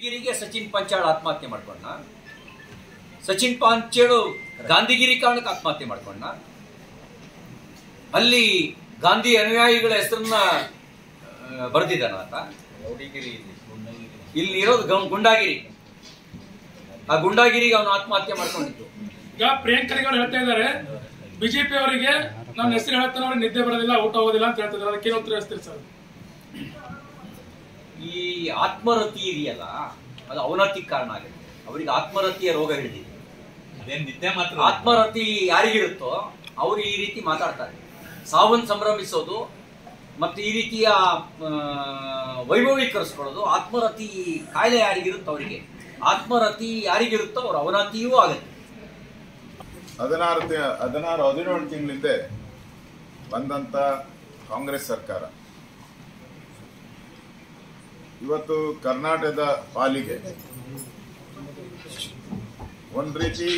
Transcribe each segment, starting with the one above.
ಗಿರಿಗೆ ಸಚಿನ್ ಪಂಚಾಳ್ ಆತ್ಮಹತ್ಯೆ ಮಾಡ್ಕೊಂಡ. ಸಚಿನ್ ಪಂಚಾಳು ಗಾಂಧಿಗಿರಿ ಕಾರಣಕ್ಕೆ ಆತ್ಮಹತ್ಯೆ ಮಾಡ್ಕೊಂಡ. ಅಲ್ಲಿ ಗಾಂಧಿ ಅನುಯಾಯಿಗಳ ಹೆಸರನ್ನ ಬರೆದಿದ್ದಾನ ಆತ. ಇಲ್ಲಿ ಇರೋದು ಗುಂಡಾಗಿರಿ. ಆ ಗುಂಡಾಗಿರಿಗೆ ಅವನು ಆತ್ಮಹತ್ಯೆ ಮಾಡ್ಕೊಂಡಿದ್ದು. ಈಗ ಪ್ರಿಯಾಂಕರಿಗಳು ಹೇಳ್ತಾ ಇದ್ದಾರೆ ಬಿಜೆಪಿ ಅವರಿಗೆ ನಮ್ಮ ಹೆಸರು ಹೇಳ್ತಾನೆ ಅವ್ರಿಗೆ ನಿದ್ದೆ ಬರೋದಿಲ್ಲ, ಊಟ ಹೋಗೋದಿಲ್ಲ ಅಂತ ಹೇಳ್ತಿದ್ದಾರೆ. ಅದಕ್ಕೆ ಉತ್ತರ ಹೇಳ್ತೀರಿ ಸರ್? ಈ ಆತ್ಮರತಿ ಇದೆಯಲ್ಲ, ಅದು ಅವನತಿಗೆ ಕಾರಣ ಆಗುತ್ತೆ. ಅವರಿಗೆ ಆತ್ಮರತಿಯ ರೋಗ ಹಿಡಿದಿದೆ. ಆತ್ಮರತಿ ಯಾರಿಗಿರುತ್ತೋ ಅವರು ಈ ರೀತಿ ಮಾತಾಡ್ತಾರೆ. ಸಾವನ್ನು ಸಂಭ್ರಮಿಸೋದು ಮತ್ತು ಈ ರೀತಿಯ ವೈಭವೀಕರಿಸ್ಕೊಳ್ಳೋದು ಆತ್ಮರತಿ ಕಾಯಿಲೆ ಯಾರಿಗಿರುತ್ತೋ ಅವರಿಗೆ. ಆತ್ಮರತಿ ಯಾರಿಗಿರುತ್ತೋ ಅವ್ರ ಅವನತಿಯೂ ಆಗುತ್ತೆ. 17 ತಿಂಗಳಿಂದ ಬಂದಂತ ಕಾಂಗ್ರೆಸ್ ಸರ್ಕಾರ ಇವತ್ತು ಕರ್ನಾಟಕದ ಪಾಲಿಗೆ ಒಂದು ರೀತಿ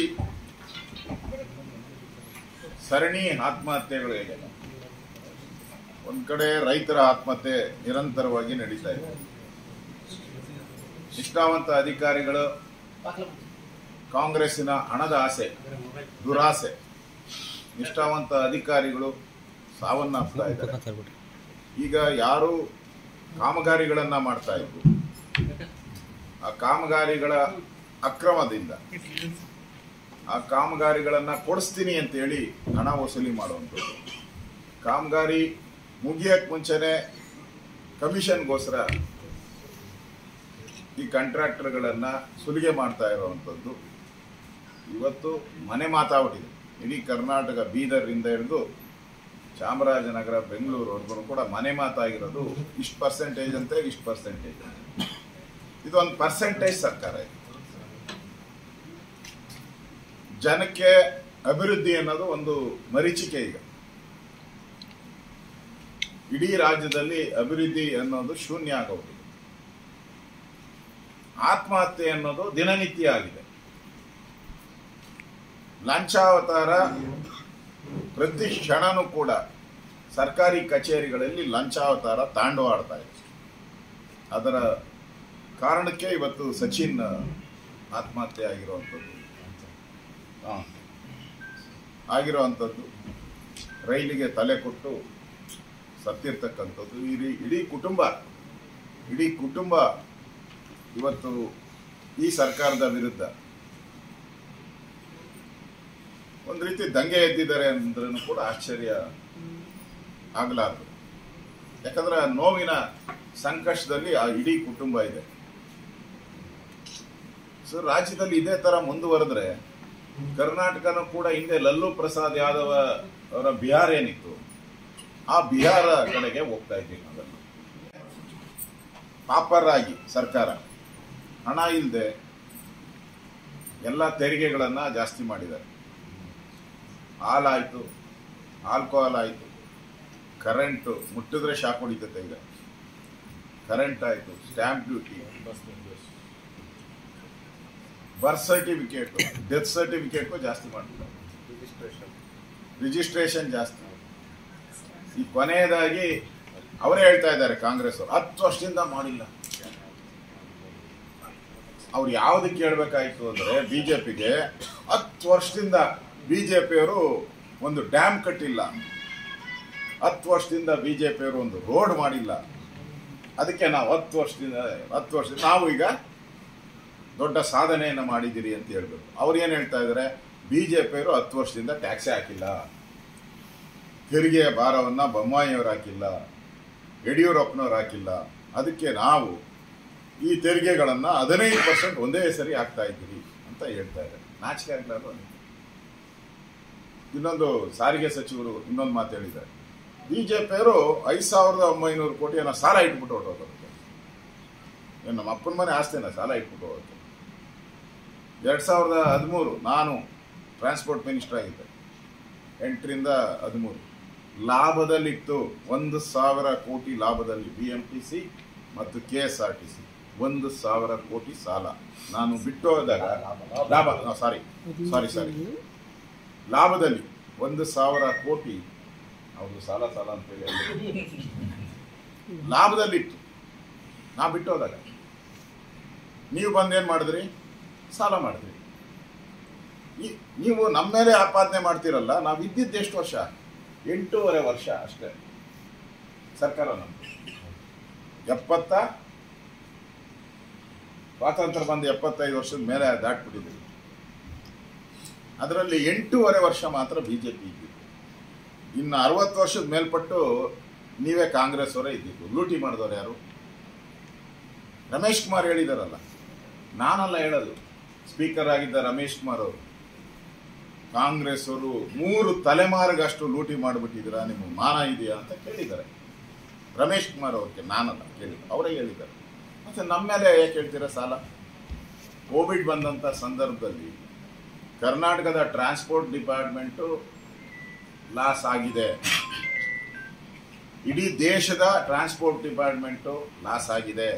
ಸರಣಿ ಆತ್ಮಹತ್ಯೆಗಳು ಇದೆ. ಒಂದ್ ಕಡೆ ರೈತರ ಆತ್ಮಹತ್ಯೆ ನಿರಂತರವಾಗಿ ನಡೀತಾ ಇದೆ. ನಿಷ್ಠಾವಂತ ಅಧಿಕಾರಿಗಳು ಕಾಂಗ್ರೆಸ್ಸಿನ ಹಣದ ಆಸೆ, ದುರಾಸೆ, ನಿಷ್ಠಾವಂತ ಅಧಿಕಾರಿಗಳು ಸಾವನ್ನಪ್ತಾ ಇದ್ದಾರೆ. ಈಗ ಯಾರು ಕಾಮಗಾರಿಗಳನ್ನ ಮಾಡ್ತಾ ಇದ್ರು, ಆ ಕಾಮಗಾರಿಗಳ ಅಕ್ರಮದಿಂದ ಆ ಕಾಮಗಾರಿಗಳನ್ನ ಕೊಡಿಸ್ತೀನಿ ಅಂತ ಹೇಳಿ ಹಣ ವಸೂಲಿ ಮಾಡುವಂಥದ್ದು, ಕಾಮಗಾರಿ ಮುಗಿಯಕ್ ಮುಂಚೆನೆ ಕಮಿಷನ್ಗೋಸ್ಕರ ಈ ಕಾಂಟ್ರಾಕ್ಟರ್ಗಳನ್ನ ಸುಲಿಗೆ ಮಾಡ್ತಾ ಇರುವಂಥದ್ದು ಇವತ್ತು ಮನೆ ಮಾತಾಗ್ಬಿಟ್ಟಿದೆ. ಇಡೀ ಕರ್ನಾಟಕ, ಬೀದರ್ನಿಂದ ಹಿಡಿದು ಚಾಮರಾಜನಗರ, ಬೆಂಗಳೂರುವರೆಗೂ ಕೂಡ ಮನೆ ಮಾತಾಗಿರೋದು ಇಷ್ಟು ಪರ್ಸೆಂಟೇಜ್ ಅಂತ, ಇಷ್ಟು ಪರ್ಸೆಂಟೇಜ್. ಇದು ಒಂದು ಪರ್ಸೆಂಟೇಜ್ ಸರ್ಕಾರ ಇದೆ. ಜನಕ್ಕೆ ಅಭಿವೃದ್ಧಿ ಅನ್ನೋದು ಒಂದು ಮರೀಚಿಕೆ. ಈಗ ಇಡೀ ರಾಜ್ಯದಲ್ಲಿ ಅಭಿವೃದ್ಧಿ ಅನ್ನೋದು ಶೂನ್ಯ ಆಗೋಗಿದೆ. ಆತ್ಮಹತ್ಯೆ ಅನ್ನೋದು ದಿನನಿತ್ಯ ಆಗಿದೆ. ಲಂಚಾವತಾರ ಪ್ರತಿ ಕ್ಷಣನೂ ಕೂಡ ಸರ್ಕಾರಿ ಕಚೇರಿಗಳಲ್ಲಿ ಲಂಚಾವತಾರ ತಾಂಡವಾಡ್ತಾ ಇದೆ. ಅದರ ಕಾರಣಕ್ಕೆ ಇವತ್ತು ಸಚಿನ್ ಆತ್ಮಹತ್ಯೆ ಆಗಿರುವಂಥದ್ದು ರೈಲಿಗೆ ತಲೆ ಕೊಟ್ಟು ಸತ್ತಿರ್ತಕ್ಕಂಥದ್ದು. ಇಡೀ ಕುಟುಂಬ ಇವತ್ತು ಈ ಸರ್ಕಾರದ ವಿರುದ್ಧ ಒಂದು ರೀತಿ ದಂಗೆ ಎದ್ದಿದ್ದಾರೆ ಅಂದ್ರೂ ಕೂಡ ಆಶ್ಚರ್ಯ ಆಗಲಾರದು. ಯಾಕಂದ್ರೆ ನೋವಿನ ಸಂಕಷ್ಟದಲ್ಲಿ ಆ ಇಡೀ ಕುಟುಂಬ ಇದೆ. ಸೊ ರಾಜ್ಯದಲ್ಲಿ ಇದೇ ತರ ಮುಂದುವರೆದ್ರೆ ಕರ್ನಾಟಕನೂ ಕೂಡ ಹಿಂದೆ ಲಲ್ಲೂ ಪ್ರಸಾದ್ ಯಾದವ್ ಅವರ ಬಿಹಾರ ಏನಿತ್ತು, ಆ ಬಿಹಾರ ಕಡೆಗೆ ಹೋಗ್ತಾ ಇದ್ದೀವಿ ನಾವೆಲ್ಲ. ಪಾಪರಾಗಿ ಸರ್ಕಾರ ಹಣ ಇಲ್ಲದೆ ಎಲ್ಲ ತೆರಿಗೆಗಳನ್ನ ಜಾಸ್ತಿ ಮಾಡಿದ್ದಾರೆ. ಹಾಲಾಯ್ತು, ಆಲ್ಕೋಹಾಲ್ ಆಯ್ತು, ಕರೆಂಟು ಮುಟ್ಟಿದ್ರೆ ಶಾಕ್ ಹೊಡಿತೈತೆ. ಈಗ ಕರೆಂಟ್ ಆಯ್ತು, stamp duty, birth certificate, death certificate ಜಾಸ್ತಿ ಮಾಡ್ತಿದ್ದಾರೆ. ರಿಜಿಸ್ಟ್ರೇಷನ್ ಜಾಸ್ತಿ. ಈ ಕೊನೆಯದಾಗಿ ಅವರೇ ಹೇಳ್ತಾ ಇದ್ದಾರೆ ಕಾಂಗ್ರೆಸ್ ಅವರು 10 ವರ್ಷದಿಂದ ಮಾಡಿಲ್ಲ. ಅವ್ರು ಯಾವ್ದಕ್ಕೆ ಹೇಳ್ಬೇಕಾಯ್ತು ಅಂದ್ರೆ ಬಿಜೆಪಿಗೆ 10 ವರ್ಷದಿಂದ ಬಿಜೆಪಿಯವರು ಒಂದು ಡ್ಯಾಮ್ ಕಟ್ಟಿಲ್ಲ, 10 ವರ್ಷದಿಂದ ಬಿಜೆಪಿಯವರು ಒಂದು ರೋಡ್ ಮಾಡಿಲ್ಲ. ಅದಕ್ಕೆ ನಾವು 10 ವರ್ಷದಿಂದ ನಾವು ಈಗ ದೊಡ್ಡ ಸಾಧನೆಯನ್ನು ಮಾಡಿದ್ದೀರಿ ಅಂತ ಹೇಳ್ಬೇಕು. ಅವ್ರು ಏನ್ ಹೇಳ್ತಾ ಇದ್ದಾರೆ, ಬಿಜೆಪಿಯವರು 10 ವರ್ಷದಿಂದ ಟ್ಯಾಕ್ಸೇ ಹಾಕಿಲ್ಲ, ತೆರಿಗೆಯ ಭಾರವನ್ನ ಬೊಮ್ಮಾಯಿಯವರು ಹಾಕಿಲ್ಲ, ಯಡಿಯೂರಪ್ಪನವ್ರು ಹಾಕಿಲ್ಲ, ಅದಕ್ಕೆ ನಾವು ಈ ತೆರಿಗೆಗಳನ್ನ 15% ಒಂದೇ ಸರಿ ಹಾಕ್ತಾ ಇದ್ದೀರಿ ಅಂತ ಹೇಳ್ತಾ ಇದ್ದಾರೆ. ನಾಚಿಕೆ ಆಗ್ಲಾರ್ದು. ಇನ್ನೊಂದು ಸಾರಿಗೆ ಸಚಿವರು ಇನ್ನೊಂದು ಮಾತು ಹೇಳಿದ್ದಾರೆ, ಬಿಜೆಪಿಯವರು 5,900 ಕೋಟಿಯನ್ನ ಸಾಲ ಇಟ್ಬಿಟ್ಟು ಹೊರಟೋಗುತ್ತೆ. ಏನು ನಮ್ಮ ಅಪ್ಪನ ಮನೆ ಆಸ್ತಿನ ಸಾಲ ಇಟ್ಬಿಟ್ಟು ಹೋಗುತ್ತೆ. 2013 ನಾನು ಟ್ರಾನ್ಸ್ಪೋರ್ಟ್ ಮಿನಿಸ್ಟರ್ ಆಗಿದ್ದೆ, 8ರಿಂದ 13 ಲಾಭದಲ್ಲಿತ್ತು. 1,000 ಕೋಟಿ ಲಾಭದಲ್ಲಿ BMTC ಮತ್ತು KSRTC 1,000 ಕೋಟಿ ಸಾಲ. ನಾನು ಬಿಟ್ಟು ಹೋದಾಗ ಲಾಭದಲ್ಲಿ 1,000 ಕೋಟಿ ಅವ್ರು ಸಾಲ ಅಂತೇಳಿ ಲಾಭದಲ್ಲಿತ್ತು. ನಾ ಬಿಟ್ಟು ಹೋದಾಗ ನೀವು ಬಂದೇನು ಮಾಡಿದ್ರಿ? ಸಾಲ ಮಾಡಿದ್ರಿ. ನೀವು ನಮ್ಮ ಮೇಲೆ ಆಪಾದನೆ ಮಾಡ್ತೀರಲ್ಲ. ನಾವು ಇದ್ದಿದ್ದು ಎಷ್ಟು ವರ್ಷ? 8.5 ವರ್ಷ ಅಷ್ಟೇ ಸರ್ಕಾರ ನಮ್ದು. ಸ್ವಾತಂತ್ರ್ಯ ಬಂದು 75 ವರ್ಷದ ಮೇಲೆ ದಾಟ್ಬಿಟ್ಟಿದ್ದೀವಿ. ಅದರಲ್ಲಿ 8.5 ವರ್ಷ ಮಾತ್ರ ಬಿಜೆಪಿ ಇದ್ದಿದ್ದು. ಇನ್ನು 60 ವರ್ಷದ ಮೇಲ್ಪಟ್ಟು ನೀವೇ ಕಾಂಗ್ರೆಸ್ ಅವರೇ ಇದ್ದಿದ್ದು. ಲೂಟಿ ಮಾಡಿದವರು ಯಾರು? ರಮೇಶ್ ಕುಮಾರ್ ಹೇಳಿದಾರಲ್ಲ, ನಾನಲ್ಲ ಹೇಳೋದು, ಸ್ಪೀಕರ್ ಆಗಿದ್ದ ರಮೇಶ್ ಕುಮಾರ್ ಅವರು. ಕಾಂಗ್ರೆಸ್ ಅವರು 3 ತಲೆಮಾರಿಗಷ್ಟು ಲೂಟಿ ಮಾಡಿಬಿಟ್ಟಿದ್ದೀರಾ, ನಿಮಗೆ ಮಾನ ಇದೆಯಾ ಅಂತ ಕೇಳಿದ್ದಾರೆ ರಮೇಶ್ ಕುಮಾರ್ ಅವ್ರಿಗೆ. ನಾನಲ್ಲ ಕೇಳಿದ್ರು, ಅವರೇ ಹೇಳಿದ್ದಾರೆ. ಮತ್ತೆ ನಮ್ಮ ಮೇಲೆ ಯಾಕೆ ಹೇಳ್ತೀರಾ ಸಾಲ? ಕೋವಿಡ್ ಬಂದಂಥ ಸಂದರ್ಭದಲ್ಲಿ ಕರ್ನಾಟಕದ ಟ್ರಾನ್ಸ್ಪೋರ್ಟ್ ಡಿಪಾರ್ಟ್ಮೆಂಟು ಲಾಸ್ ಆಗಿದೆ. ಇಡೀ ದೇಶದ ಟ್ರಾನ್ಸ್ಪೋರ್ಟ್ ಡಿಪಾರ್ಟ್ಮೆಂಟು ಲಾಸ್ ಆಗಿದೆ.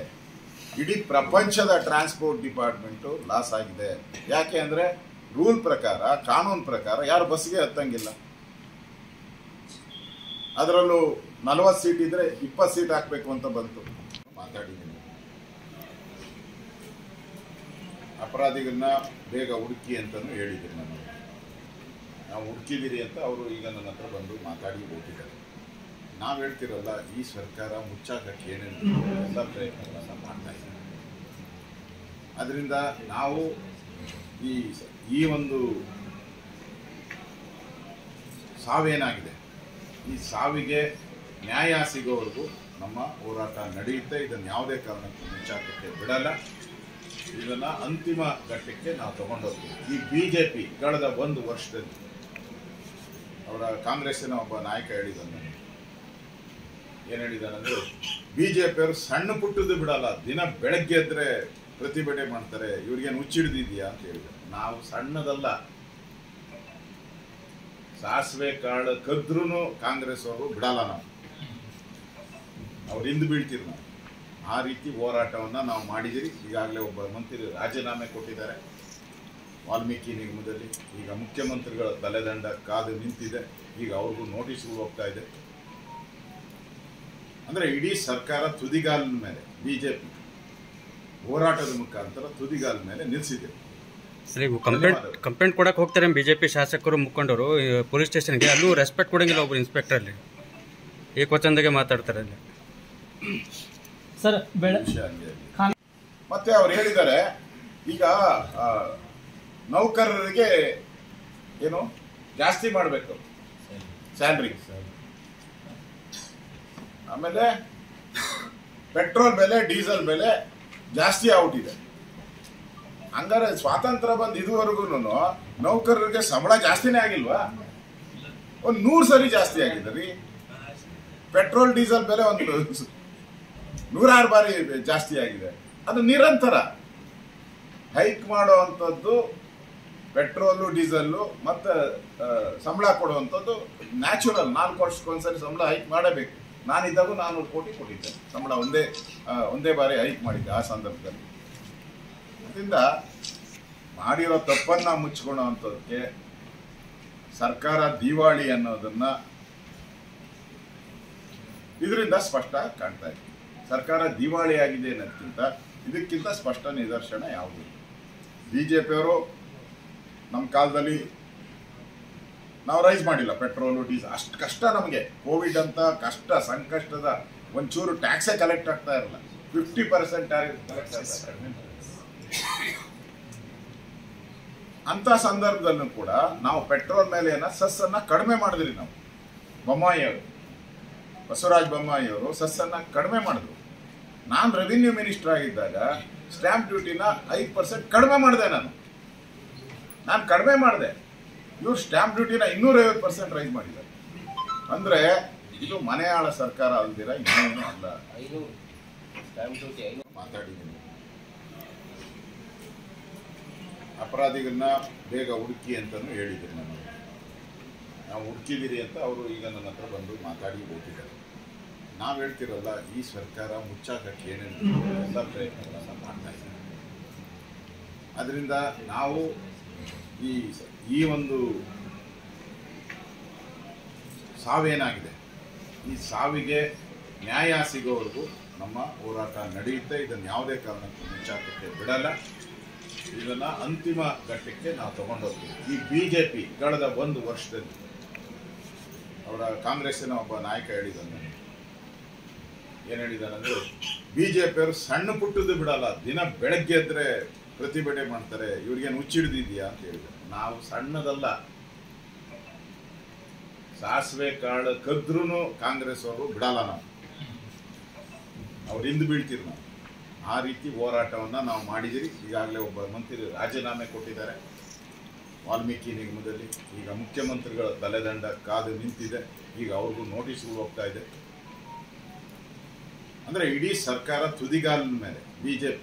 ಇಡೀ ಪ್ರಪಂಚದ ಟ್ರಾನ್ಸ್ಪೋರ್ಟ್ ಡಿಪಾರ್ಟ್ಮೆಂಟು ಲಾಸ್ ಆಗಿದೆ. ಯಾಕೆ ಅಂದರೆ ರೂಲ್ ಪ್ರಕಾರ, ಕಾನೂನು ಪ್ರಕಾರ ಯಾರು ಬಸ್ಗೆ ಹತ್ತಂಗಿಲ್ಲ. ಅದರಲ್ಲೂ 40 ಸೀಟ್ ಇದ್ರೆ 20 ಸೀಟ್ ಹಾಕಬೇಕು ಅಂತ ಬಂತು. ಮಾತಾಡಿದ್ದೀನಿ. ಅಪರಾಧಿಗಳನ್ನ ಬೇಗ ಹುಡುಕಿ ಅಂತಲೂ ಹೇಳಿದ್ದೀನಿ ನಾನು. ನಾವು ಹುಡುಕಿದ್ದೀರಿ ಅಂತ ಅವರು ಈಗ ನನ್ನ ಹತ್ರ ಬಂದು ಮಾತಾಡಿ ಹೋಗಿದ್ದಾರೆ. ನಾವು ಹೇಳ್ತಿರಲ್ಲ, ಈ ಸರ್ಕಾರ ಮುಚ್ಚಾಕಕ್ಕೆ ಏನೇನು ಎಲ್ಲ ಪ್ರಯತ್ನಗಳನ್ನು ಮಾಡ್ತಾ ಇದ್ದೀವಿ. ಅದರಿಂದ ನಾವು ಈ ಒಂದು ಸಾವೇನಾಗಿದೆ, ಈ ಸಾವಿಗೆ ನ್ಯಾಯ ಸಿಗೋವರೆಗೂ ನಮ್ಮ ಹೋರಾಟ ನಡೆಯುತ್ತೆ. ಇದನ್ನು ಯಾವುದೇ ಕಾರಣಕ್ಕೂ ಮುಚ್ಚಾಕಕ್ಕೆ ಬಿಡಲ್ಲ. ಇದನ್ನು ಅಂತಿಮ ಘಟ್ಟಕ್ಕೆ ನಾವು ತಗೊಂಡೋಗ್ತೀವಿ. ಈ ಬಿಜೆಪಿ ಕಳೆದ 1 ವರ್ಷದಲ್ಲಿ ಅವರ ಕಾಂಗ್ರೆಸ್ಸಿನ ಒಬ್ಬ ನಾಯಕ ಹೇಳಿದ್ದಾನೆ, ಏನು ಹೇಳಿದಾನಂದ್ರೆ, ಬಿಜೆಪಿಯವರು ಸಣ್ಣ ಪುಟ್ಟದ್ದು ಬಿಡಲ್ಲ, ದಿನ ಬೆಳಗ್ಗೆ ಎದ್ರೆ ಪ್ರತಿಭಟನೆ ಮಾಡ್ತಾರೆ, ಇವ್ರಿಗೇನು ಹುಚ್ಚಿಡ್ದಿದ್ಯಾ ಅಂತ ಹೇಳಿದ್ರು. ನಾವು ಸಣ್ಣದಲ್ಲ, ಸಾಸಿವೆ ಕಾಳು ಕದ್ರೂ ಕಾಂಗ್ರೆಸ್ ಅವರು ಬಿಡಲ್ಲ. ಅವ್ರು ಹಿಂದೆ ಬೀಳ್ತೀರಿ ನಾವು. ಆ ರೀತಿ ಹೋರಾಟವನ್ನು ನಾವು ಮಾಡಿದಿರಿ. ಈಗಾಗಲೇ ಒಬ್ಬ ಮಂತ್ರಿ ರಾಜೀನಾಮೆ ಕೊಟ್ಟಿದ್ದಾರೆ ವಾಲ್ಮೀಕಿ ನಿಗಮದಲ್ಲಿ. ಈಗ ಮುಖ್ಯಮಂತ್ರಿಗಳ ತಲೆದಂಡ ಕಾದು ನಿಂತಿದೆ. ಈಗ ಅವ್ರಿಗೂ ನೋಟಿಸ್ಗಳು ಹೋಗ್ತಾ ಇದೆ. ಅಂದರೆ ಇಡೀ ಸರ್ಕಾರ ತುದಿಗಾಲಿನ ಮೇಲೆ, ಬಿಜೆಪಿ ಹೋರಾಟದ ಮುಖಾಂತರ ತುದಿಗಾಲ ಮೇಲೆ ನಿಲ್ಲಿಸಿದೆ. ಸರಿ, ಕಂಪ್ಲೇಂಟ್ ಕೊಡಕ್ಕೆ ಹೋಗ್ತಾರೆ ಬಿಜೆಪಿ ಶಾಸಕರು, ಮುಖಂಡರು ಪೊಲೀಸ್ ಸ್ಟೇಷನ್ಗೆ. ಅಲ್ಲೂ ರೆಸ್ಪೆಕ್ಟ್ ಕೊಡಂಗಿಲ್ಲ. ಒಬ್ಬರು ಇನ್ಸ್ಪೆಕ್ಟರ್ ಅಲ್ಲಿ ಏಕವಚನದಾಗೆ ಮಾತಾಡ್ತಾರೆ ಅಲ್ಲಿ ಸರ್. ಮತ್ತೆ ಅವ್ರು ಹೇಳಿದ್ದಾರೆ, ಈಗ ನೌಕರರಿಗೆ ಏನು ಜಾಸ್ತಿ ಮಾಡಬೇಕು ಸ್ಯಾಲ್ರಿ. ಆಮೇಲೆ ಪೆಟ್ರೋಲ್ ಬೆಲೆ, ಡೀಸೆಲ್ ಬೆಲೆ ಜಾಸ್ತಿ ಆಗ್ಬಿಟ್ಟಿದೆ. ಹಂಗಾರೆ ಸ್ವಾತಂತ್ರ್ಯ ಬಂದು ಇದುವರೆಗೂ ನೌಕರರಿಗೆ ಸಂಬಳ ಜಾಸ್ತಿನೇ ಆಗಿಲ್ವಾ? ಒಂದು 100 ಸರಿ ಜಾಸ್ತಿ ಆಗಿದೆ ರೀ. ಪೆಟ್ರೋಲ್ ಡೀಸೆಲ್ ಬೆಲೆ ಒಂದು 106 ಬಾರಿ ಜಾಸ್ತಿ ಆಗಿದೆ. ಅದು ನಿರಂತರ ಹೈಕ್ ಮಾಡುವಂಥದ್ದು. ಪೆಟ್ರೋಲು, ಡೀಸೆಲ್ಲು ಮತ್ತು ಸಂಬಳ ಕೊಡುವಂಥದ್ದು ನ್ಯಾಚುರಲ್. 4 ವರ್ಷಕ್ಕೊಂದ್ಸರಿ ಸಂಬಳ ಹೈಕ್ ಮಾಡಬೇಕು. ನಾನಿದ್ದಾಗೂ 400 ಕೋಟಿ ಕೊಟ್ಟಿದ್ದೆ ಸಂಬಳ. ಒಂದೇ ಬಾರಿ ಹೈಕ್ ಮಾಡಿದ್ದೆ ಆ ಸಂದರ್ಭದಲ್ಲಿ. ಅದರಿಂದ ಮಾಡಿರೋ ತಪ್ಪನ್ನು ಮುಚ್ಕೊಳ್ಳೋವಂಥದ್ದಕ್ಕೆ ಸರ್ಕಾರ ದಿವಾಳಿ ಅನ್ನೋದನ್ನ ಇದರಿಂದ ಸ್ಪಷ್ಟ ಕಾಣ್ತಾ ಇದೆ. ಸರ್ಕಾರ ದಿವಾಳಿ ಆಗಿದೆ ಅನ್ನೋದಕ್ಕಿಂತ ಇದಕ್ಕಿಂತ ಸ್ಪಷ್ಟ ನಿದರ್ಶನ ಯಾವುದು? ಬಿಜೆಪಿಯವರು ನಮ್ಮ ಕಾಲದಲ್ಲಿ ನಾವು ರೈಸ್ ಮಾಡಿಲ್ಲ ಪೆಟ್ರೋಲು, ಡೀಸೆಲ್. ಅಷ್ಟು ಕಷ್ಟ ನಮಗೆ. ಕೋವಿಡ್ ಅಂತ ಕಷ್ಟ ಸಂಕಷ್ಟದ ಒಂಚೂರು ಟ್ಯಾಕ್ಸೇ ಕಲೆಕ್ಟ್ ಆಗ್ತಾ ಇರಲ್ಲ. 50% ಟ್ಯಾಕ್ಸ್ ಕಲೆಕ್ಟ್ ಆಗ್ತಾ ಇರಲ್ಲ. ಅಂತ ಸಂದರ್ಭದಲ್ಲೂ ಕೂಡ ನಾವು ಪೆಟ್ರೋಲ್ ಮೇಲೆ ಸೆಸ್ಸನ್ನು ಕಡಿಮೆ ಮಾಡಿದ್ರಿ. ನಾವು ಬಸವರಾಜ ಬೊಮ್ಮಾಯಿ ಅವರು ಸೆಸ್ಸನ್ನು ಕಡಿಮೆ ಮಾಡಿದ್ರು. ನಾನು ರೆವಿನ್ಯೂ ಮಿನಿಸ್ಟರ್ ಆಗಿದ್ದಾಗ ಸ್ಟ್ಯಾಂಪ್ ಡ್ಯೂಟಿನ 5% ಕಡಿಮೆ ಮಾಡಿದೆ. ನಾನು ಕಡಿಮೆ ಮಾಡಿದೆ. ಇವರು ಸ್ಟ್ಯಾಂಪ್ ಡ್ಯೂಟಿನ 250% ರೈಸ್ ಮಾಡಿದ್ದಾರೆ. ಅಂದರೆ ಇದು ಮನೆಯಾಳ ಸರ್ಕಾರ ಅಲ್ದಿರ ಇನ್ನೇನು ಅಲ್ಲ. ಮಾತಾಡಿದ್ದೀನಿ. ಅಪರಾಧಿಗಳನ್ನ ಬೇಗ ಹುಡುಕಿ ಅಂತಲೂ ಹೇಳಿದ್ದೀನಿ ನಾನು. ನಾವು ಹುಡುಕಿದ್ದೀರಿ ಅಂತ ಅವರು ಈಗ ನನ್ನ ಹತ್ರ ಬಂದು ಮಾತಾಡಿ ಹೋಗಿದ್ದಾರೆ. ನಾವು ಹೇಳ್ತಿರಲ್ಲ, ಈ ಸರ್ಕಾರ ಮುಚ್ಚಾಕಕ್ಕೆ ಏನೇನು ಎಲ್ಲ ಪ್ರಯತ್ನಗಳನ್ನು ಮಾಡ್ತಾ ಇದ್ದೀವಿ. ಅದರಿಂದ ನಾವು ಈ ಒಂದು ಸಾವೇನಾಗಿದೆ, ಈ ಸಾವಿಗೆ ನ್ಯಾಯ ಸಿಗೋವರೆಗೂ ನಮ್ಮ ಹೋರಾಟ ನಡೆಯುತ್ತೆ. ಇದನ್ನು ಯಾವುದೇ ಕಾರಣಕ್ಕೂ ಮುಚ್ಚಾಕಕ್ಕೆ ಬಿಡಲ್ಲ. ಇದನ್ನು ಅಂತಿಮ ಘಟ್ಟಕ್ಕೆ ನಾವು ತಗೊಂಡೋಗ್ತೀವಿ. ಈ BJP ಕಳೆದ 1 ವರ್ಷದಲ್ಲಿ ಅವರ ಕಾಂಗ್ರೆಸ್ಸಿನ ಒಬ್ಬ ನಾಯಕ ಹೇಳಿದ್ದಾನೆ, ಏನು ಹೇಳಿದಾನಂದ್ರೆ, BJP ಅವರು ಸಣ್ಣ ಪುಟ್ಟದ್ದು ಬಿಡಲ್ಲ, ದಿನ ಬೆಳಗ್ಗೆ ಎದ್ರೆ ಪ್ರತಿಭಟನೆ ಮಾಡ್ತಾರೆ, ಇವ್ರಿಗೇನು ಹುಚ್ಚಿಡ್ದಿದ್ಯಾ ಅಂತ ಹೇಳಿದ್ರು. ನಾವು ಸಣ್ಣದಲ್ಲ, ಸಾಸಿವೆ ಕಾಳು ಕದ್ರೂ ಕಾಂಗ್ರೆಸ್ ಅವರು ಬಿಡಲ್ಲ, ಅವ್ರು ಹಿಂದೆ ಬೀಳ್ತೀರಿ ನಾವು. ಆ ರೀತಿ ಹೋರಾಟವನ್ನು ನಾವು ಮಾಡಿದಿರಿ. ಈಗಾಗಲೇ ಒಬ್ಬ ಮಂತ್ರಿ ರಾಜೀನಾಮೆ ಕೊಟ್ಟಿದ್ದಾರೆ ವಾಲ್ಮೀಕಿ ನಿಗಮದಲ್ಲಿ. ಈಗ ಮುಖ್ಯಮಂತ್ರಿಗಳ ತಲೆದಂಡ ಕಾದು ನಿಂತಿದೆ. ಈಗ ಅವ್ರಿಗೂ ನೋಟಿಸ್ಗಳು ಹೋಗ್ತಾ ಇದೆ. ಅಂದರೆ ಇಡೀ ಸರ್ಕಾರ ತುದಿಗಾಲಿನ ಮೇಲೆ BJP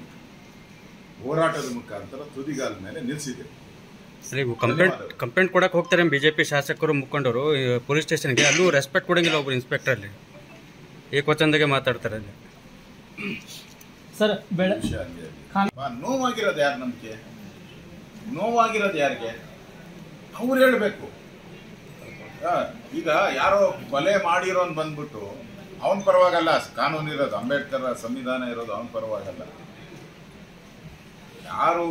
ಹೋರಾಟದ ಮುಖಾಂತರ ತುದಿಗಾಲ ಮೇಲೆ ನಿಲ್ಲಿಸಿದೆ. ಕಂಪ್ಲೇಂಟ್ ಕೊಡಕ್ಕೆ ಹೋಗ್ತಾರೆ BJP ಶಾಸಕರು ಮುಖಂಡರು ಪೊಲೀಸ್ ಸ್ಟೇಷನ್ಗೆ, ಅಲ್ಲೂ ರೆಸ್ಪೆಕ್ಟ್ ಕೊಡಂಗಿಲ್ಲ ಒಬ್ರು ಇನ್ಸ್ಪೆಕ್ಟರ್ ಅಲ್ಲಿ ಏಕವಚನದಾಗೆ ಮಾತಾಡ್ತಾರೆ ಅಲ್ಲಿ. ಸರ್ ನೋವಾಗಿರೋದು ಯಾರು? ನಮ್ಗೆ ನೋವಾಗಿರೋದು ಯಾರಿಗೆ? ಅವ್ರು ಹೇಳ್ಬೇಕು. ಈಗ ಯಾರೋ ಕೊಲೆ ಮಾಡಿರೋನ್ ಬಂದ್ಬಿಟ್ಟು ಅವನ ಪರವಾಗಲ್ಲ, ಕಾನೂನು ಇರೋದು, ಅಂಬೇಡ್ಕರ್ ಸಂವಿಧಾನ ಇರೋದು ಅವನ ಪರವಾಗಲ್ಲ. ಯಾರು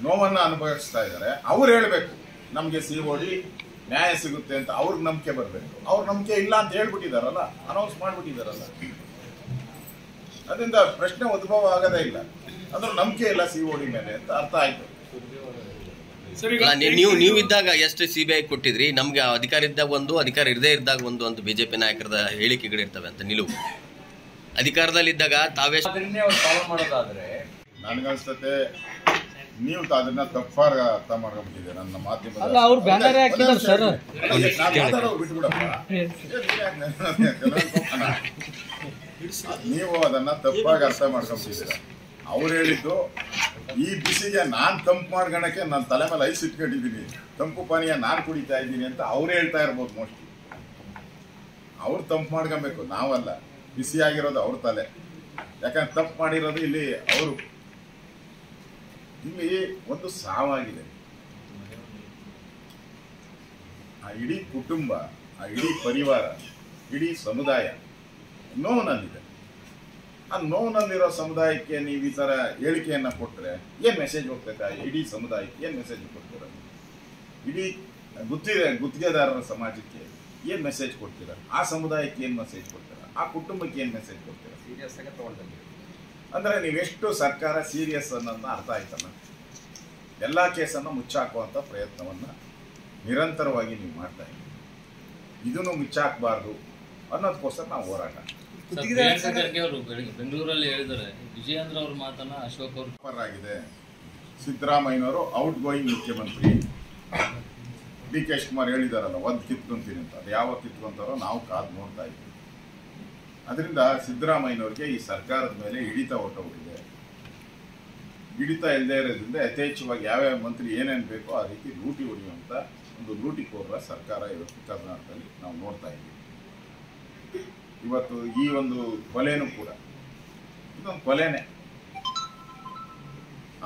ನೋವನ್ನು ಅನುಭವಿಸ್ತಾ ಇದ್ದಾರೆ ಅವ್ರು ಹೇಳ್ಬೇಕು, ನಮಗೆ COD ನ್ಯಾಯ ಸಿಗುತ್ತೆ ಅಂತ ಅವ್ರಿಗೆ ನಂಬಿಕೆ ಬರಬೇಕು. ಅವ್ರ ನಂಬಿಕೆ ಇಲ್ಲ ಅಂತ ಹೇಳ್ಬಿಟ್ಟಿದಾರಲ್ಲ, ಅನೌನ್ಸ್ ಮಾಡ್ಬಿಟ್ಟಿದಾರಲ್ಲ, ಅದರಿಂದ ಪ್ರಶ್ನೆ ಉದ್ಭವ ಆಗದೇ ಇಲ್ಲ. ಅದ್ರ ನಂಬಿಕೆ ಇಲ್ಲ COD ಮೇಲೆ ಅಂತ ಅರ್ಥ ಆಯ್ತು. ನೀವಿದ್ದಾಗ ಎಷ್ಟು CBI ಕೊಟ್ಟಿದ್ರಿ, ನಮ್ಗೆ ಅಧಿಕಾರ ಇದ್ದಾಗ ಒಂದು, ಅಧಿಕಾರ ಇರದೇ ಇದ್ದಾಗ ಒಂದು ಅಂತ BJP ನಾಯಕರ ಹೇಳಿಕೆಗಳಿರ್ತವೆ ಅಂತ ನಿಲುವು. ಅಧಿಕಾರದಲ್ಲಿ ಇದ್ದಾಗ ತಾವೇ ಫಾಲೋ ಮಾಡೋದಾದ್ರೆ ನನಗನ್ಸ್ತತೆ ನೀವು ಅದನ್ನ ತಪ್ಪಾಗಿ ಅರ್ಥ ಮಾಡ್ಕೊಂಡ್ಬಿಟ್ಟಿದೆ. ನನ್ನ ಮಾಧ್ಯಮದ ನೀವು ಅದನ್ನ ತಪ್ಪಾಗಿ ಅರ್ಥ ಮಾಡ್ಕೊಂಡ್ಬಿಟ್ಟಿದ್ದೀರ. ಅವ್ರು ಹೇಳಿದ್ದು ಈ ಬಿಸಿಗೆ ನಾನ್ ತಂಪು ಮಾಡ್ಕೊಳಕ್ಕೆ ನನ್ನ ತಲೆ ಮೇಲೆ ಐಸ್ ಇಟ್ಕೊಂಡಿದ್ದೀನಿ, ತಂಪು ಪಾನೀಯ ನಾನ್ ಕುಡಿತಾ ಇದ್ದೀನಿ ಅಂತ ಅವ್ರು ಹೇಳ್ತಾ ಇರ್ಬೋದು. ಮೋಸ್ಟ್ಲಿ ಅವ್ರು ತಂಪು ಮಾಡ್ಕೊಬೇಕು, ನಾವಲ್ಲ. ಬಿಸಿ ಆಗಿರೋದು ಅವ್ರ ತಲೆ. ಯಾಕಂದ್ರೆ ತಪ್ಪು ಮಾಡಿರೋದು ಇಲ್ಲಿ ಅವರು. ಇಲ್ಲಿ ಒಂದು ಸಾವಾಗಿದೆ. ಆ ಇಡೀ ಕುಟುಂಬ, ಆ ಇಡೀ ಪರಿವಾರ, ಇಡೀ ಸಮುದಾಯ ನೋವಿನಲ್ಲಿದೆ. ಆ ನೋವಿನಲ್ಲಿರೋ ಸಮುದಾಯಕ್ಕೆ ನೀವು ಈ ತರ ಹೇಳಿಕೆಯನ್ನ ಕೊಟ್ಟರೆ ಏನ್ ಮೆಸೇಜ್ ಹೋಗ್ತೈತೆ? ಇಡೀ ಸಮುದಾಯಕ್ಕೆ ಏನ್ ಮೆಸೇಜ್ ಕೊಡ್ತೀರ? ಇಡೀ ಗುತ್ತಿಗೆದಾರರ ಸಮಾಜಕ್ಕೆ ಏನ್ ಮೆಸೇಜ್ ಕೊಡ್ತೀರಾ? ಆ ಸಮುದಾಯಕ್ಕೆ ಏನ್ ಮೆಸೇಜ್ ಕೊಡ್ತೀರಾ? ಆ ಕುಟುಂಬಕ್ಕೆ ಏನ್ ಮೆಸೇಜ್ ಕೊಡ್ತೀರಾ? ಸೀರಿಯಸ್ ಆಗಿ ತಗೊಂಡ್ಬಂದಿದ್ದೀವಿ. ಅಂದ್ರೆ ನೀವೆಷ್ಟು ಸರ್ಕಾರ ಸೀರಿಯಸ್ ಅನ್ನೋದನ್ನ ಅರ್ಥ ಆಯ್ತಲ್ಲ. ಎಲ್ಲ ಕೇಸನ್ನು ಮುಚ್ಚಾಕುವಂಥ ಪ್ರಯತ್ನವನ್ನು ನಿರಂತರವಾಗಿ ನೀವು ಮಾಡ್ತಾ ಇದ್ದೀವಿ. ಇದನ್ನು ಮುಚ್ಚಾಕಬಾರ್ದು ಅನ್ನೋದಕ್ಕೋಸ್ಕರ ನಾವು ಹೋರಾಟ. ಬೆಂಗಳೂರಲ್ಲಿ ಹೇಳಿದ್ದಾರೆ, ವಿಜಯೇಂದ್ರ ಅವ್ರ ಮಾತನ್ನ ಅಶೋಕ್ ಅವರು ಪರವಾಗಿದೆ. ಸಿದ್ದರಾಮಯ್ಯನವರು ಔಟ್ ಗೋಯಿಂಗ್ ಮುಖ್ಯಮಂತ್ರಿ. DK ಶಿವಕುಮಾರ್ ಹೇಳಿದಾರಲ್ಲ, ಒದ್ದು ಕಿತ್ಕೊಂತೀನಿ ಅಂತ. ಅದು ಯಾವಾಗ ಕಿತ್ಕೊಂತಾರೋ ನಾವು ಕಾದು ನೋಡ್ತಾ ಇದ್ದೀವಿ. ಅದರಿಂದ ಸಿದ್ದರಾಮಯ್ಯನವ್ರಿಗೆ ಈ ಸರ್ಕಾರದ ಮೇಲೆ ಹಿಡಿತ ಹೊರಟೋಗಿದೆ. ಹಿಡಿತ ಇಲ್ಲದೆ ಇರೋದ್ರಿಂದ ಯಥೇಚ್ಛವಾಗಿ ಯಾವ್ಯಾವ ಮಂತ್ರಿ ಏನೇನು ಬೇಕೋ ಆ ರೀತಿ ಲೂಟಿ ಹೊಡೆಯುವಂಥ ಒಂದು ಲೂಟಿಕೋರರ ಸರ್ಕಾರ ಇವತ್ತು ಕರ್ನಾಟಕದಲ್ಲಿ ನಾವು ನೋಡ್ತಾ ಇದ್ದೀವಿ. ಇವತ್ತು ಈ ಒಂದು ಕೊಲೆನೂ ಕೂಡ ಇದೊಂದು ಕೊಲೆನೇ.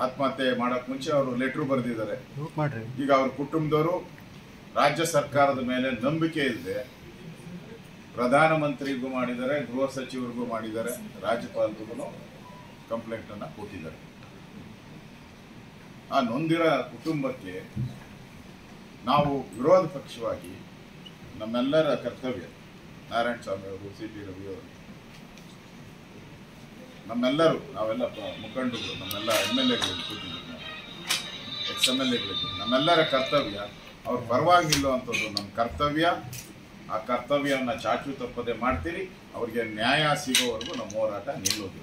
ಆತ್ಮಹತ್ಯೆ ಮಾಡೋಕ್ಕೆ ಮುಂಚೆ ಅವರು ಲೆಟ್ರು ಬರೆದಿದ್ದಾರೆ. ಈಗ ಅವ್ರ ಕುಟುಂಬದವರು ರಾಜ್ಯ ಸರ್ಕಾರದ ಮೇಲೆ ನಂಬಿಕೆ ಇಲ್ಲದೆ ಪ್ರಧಾನಮಂತ್ರಿಗೂ ಮಾಡಿದ್ದಾರೆ, ಗೃಹ ಸಚಿವರಿಗೂ ಮಾಡಿದ್ದಾರೆ, ರಾಜ್ಯಪಾಲರಿಗೂ ಕಂಪ್ಲೇಂಟನ್ನು ಕೊಟ್ಟಿದ್ದಾರೆ. ಆ ನೊಂದಿರ ಕುಟುಂಬಕ್ಕೆ ನಾವು ವಿರೋಧ ಪಕ್ಷವಾಗಿ ನಮ್ಮೆಲ್ಲರ ಕರ್ತವ್ಯ, ನಾರಾಯಣ ಸ್ವಾಮಿ ಅವರು, CT ರವಿ ಅವರು, ನಾವೆಲ್ಲ ಮುಖಂಡರು, ನಮ್ಮೆಲ್ಲ MLAಗಳಿಗೆ ಕೂತಿದ್ದೀವಿ, ex-MLAಗಳಿಗೆ, ನಮ್ಮೆಲ್ಲರ ಕರ್ತವ್ಯ ಅವ್ರ ಪರವಾಗಿ ನಿಲ್ಲುವಂಥದ್ದು ನಮ್ಮ ಕರ್ತವ್ಯ. ಆ ಕರ್ತವ್ಯವನ್ನು ಚಾಚು ತಪ್ಪದೆ ಮಾಡ್ತೀರಿ. ಅವ್ರಿಗೆ ನ್ಯಾಯ ಸಿಗೋವರೆಗೂ ನಮ್ಮ ಹೋರಾಟ ನಿಲ್ಲೋದು.